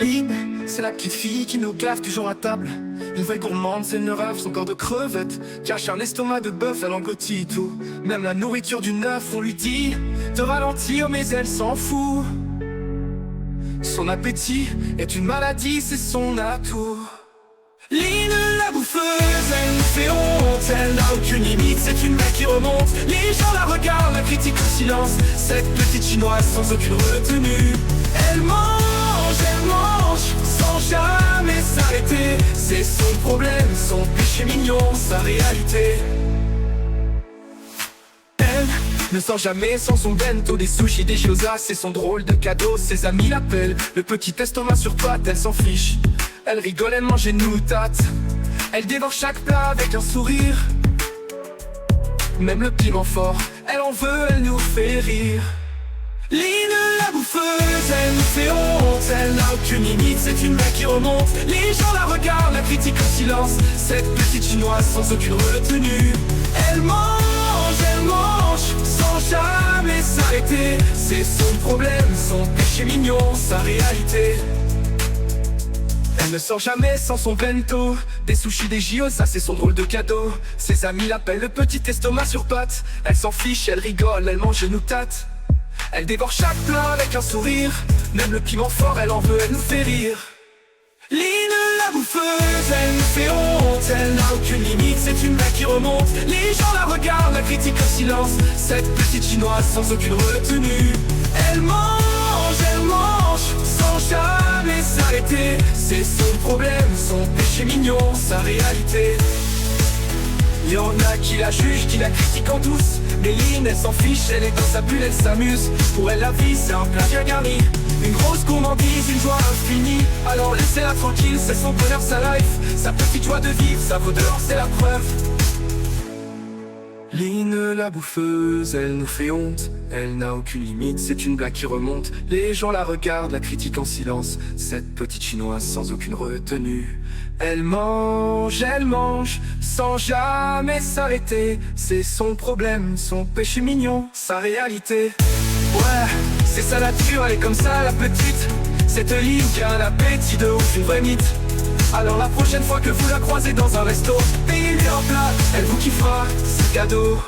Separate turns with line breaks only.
Lynn, c'est la petite fille qui nous gaffe toujours à table. Une vraie gourmande, c'est une rave, son corps de crevette cache un estomac de bœuf, elle engloutit tout. Même la nourriture du neuf, on lui dit de ralentir, mais elle s'en fout. Son appétit est une maladie, c'est son atout. Lynn, la bouffeuse, elle nous fait honte, elle n'a aucune limite, c'est une mec qui remonte. Les gens la regardent, la critiquent en silence. Cette petite chinoise sans aucune retenue, elle mange sans jamais s'arrêter. C'est son problème, son péché mignon, sa réalité. Elle ne sort jamais sans son bento, des sushis, des gyozas, c'est son drôle de cadeau. Ses amis l'appellent le petit estomac sur pattes, elle s'en fiche. Elle rigole, elle mange et nous tâte. Elle dévore chaque plat avec un sourire. Même le piment fort, elle en veut, elle nous fait rire. Lynn, la bouffeuse, elle nous fait honte, elle n'a aucune limite, c'est une mec qui remonte. Les gens la regardent, la critiquent en silence. Cette petite chinoise sans aucune retenue, elle mange sans jamais s'arrêter. C'est son problème, son péché mignon, sa réalité. Elle ne sort jamais sans son bento, des sushis, des gyozas, c'est son drôle de cadeau. Ses amis l'appellent le petit estomac sur pattes. Elle s'en fiche, elle rigole, elle mange et nous tâte. Elle dévore chaque plat avec un sourire. Même le piment fort, elle en veut, elle nous fait rire. Lynn, la bouffeuse, elle nous fait honte, elle n'a aucune limite, c'est une mec qui remonte. Les gens la regardent, la critiquent en silence. Cette petite chinoise sans aucune retenue, elle mange sans jamais s'arrêter. C'est son problème, son péché mignon, sa réalité. Il y en a qui la jugent, qui la critiquent en douce, mais Lynn, elle s'en fiche, elle est dans sa bulle, elle s'amuse. Pour elle la vie c'est un plat bien garni, une grosse gourmandise, une joie infinie. Alors laissez-la tranquille, c'est son bonheur, sa life, sa petite joie de vivre, sa vaudeur, c'est la preuve. Lynn, la bouffeuse, elle nous fait honte, elle n'a aucune limite, c'est une blague qui remonte. Les gens la regardent, la critiquent en silence. Cette petite chinoise sans aucune retenue, elle mange sans jamais s'arrêter. C'est son problème, son péché mignon, sa réalité. Ouais, c'est sa nature, elle est comme ça la petite. Cette Lynn qui a un appétit de ouf, une vraie mythe. Alors la prochaine fois que vous la croisez dans un resto, payez-lui un plat, elle vous kiffera, c'est cadeau.